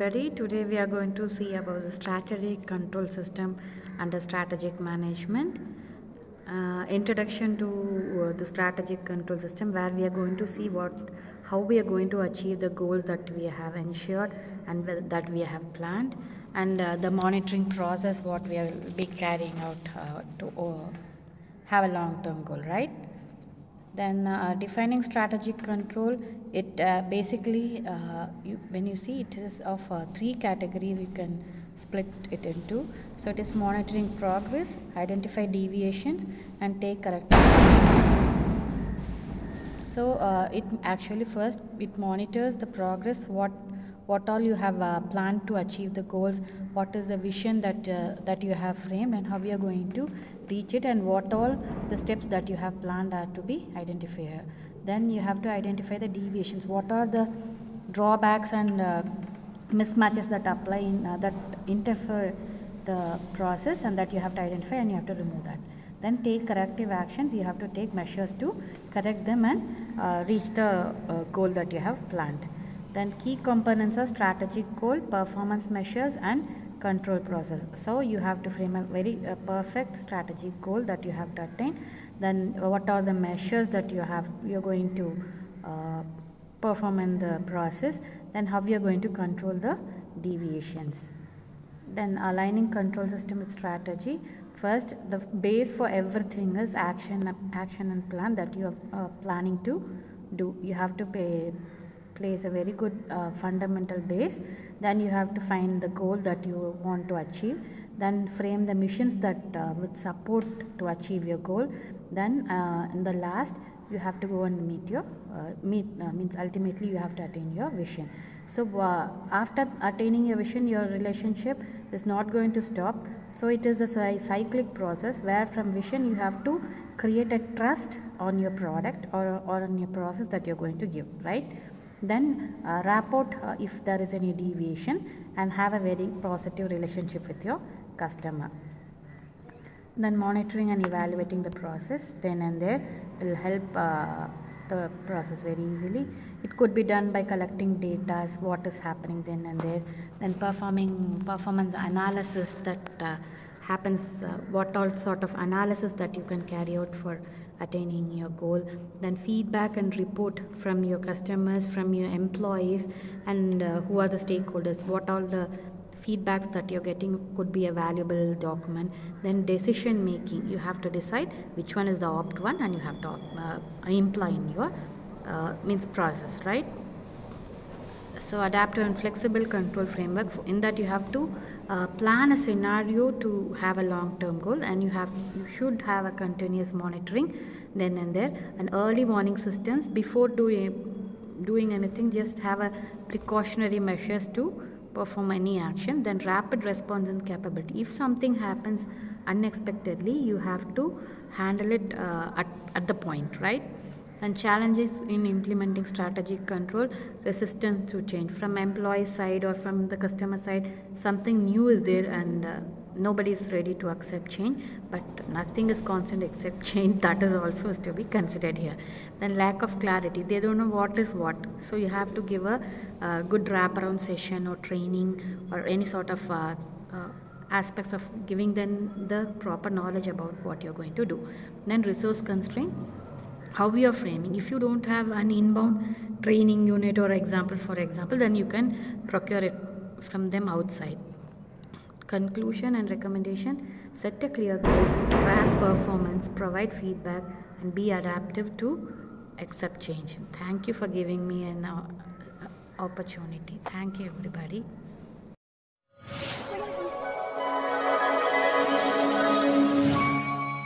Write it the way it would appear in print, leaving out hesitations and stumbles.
everybody. Today we are going to see about the strategic control system under strategic management. Introduction to the strategic control system, where we are going to see how we are going to achieve the goals that we have ensured and that we have planned, and the monitoring process what we will be carrying out to have a long-term goal, right? Then defining strategic control, it basically, when you see it is of three categories, you can split it into. So it is monitoring progress, identify deviations, and take corrective actions. So it actually first it monitors the progress, what all you have planned to achieve the goals, what is the vision that you have framed, and how you are going to reach it, and what all the steps that you have planned are to be identified. Then you have to identify the deviations, what are the drawbacks and mismatches that apply in that interfere the process, and that you have to identify and you have to remove that. Then take corrective actions, you have to take measures to correct them and reach the goal that you have planned. Then key components are strategic goal, performance measures, and control process. So you have to frame a very perfect strategic goal that you have to attain. Then what are the measures that you're going to perform in the process. Then how you're going to control the deviations. Then aligning control system with strategy. First, the base for everything is action and plan that you are planning to do. You have to place a very good fundamental base. Then you have to find the goal that you want to achieve. Then frame the missions that would support to achieve your goal. Then in the last, you have to go and means ultimately you have to attain your vision. So after attaining your vision, your relationship is not going to stop. So it is a cyclic process where from vision you have to create a trust on your product or on your process that you're going to give, right? Then report if there is any deviation, and have a very positive relationship with your customer. Then monitoring and evaluating the process then and there will help the process very easily. It could be done by collecting data, what is happening then and there, then performing performance analysis that happens, what all sort of analysis that you can carry out for attaining your goal. Then feedback and report from your customers, from your employees, and who are the stakeholders, what all the feedbacks that you're getting could be a valuable document. Then decision making, you have to decide which one is the opt one, and you have to imply in your means process, right? So adaptive and flexible control framework, in that you have to plan a scenario to have a long-term goal, and you should have a continuous monitoring then and there, and early warning systems before doing anything. Just have a precautionary measures to perform any action. Then rapid response and capability, if something happens unexpectedly, you have to handle it at the point, right? And challenges in implementing strategic control, resistance to change from employee side or from the customer side. Something new is there, and nobody is ready to accept change, but nothing is constant except change. That is also to be considered here. Then lack of clarity, they don't know what is what, so you have to give a good wraparound session or training or any sort of aspects of giving them the proper knowledge about what you're going to do. Then resource constraint, how we are framing. If you don't have an inbound training unit or for example, then you can procure it from them outside. Conclusion and recommendation, set a clear goal, track performance, provide feedback, and be adaptive to accept change. Thank you for giving me an opportunity. Thank you, everybody.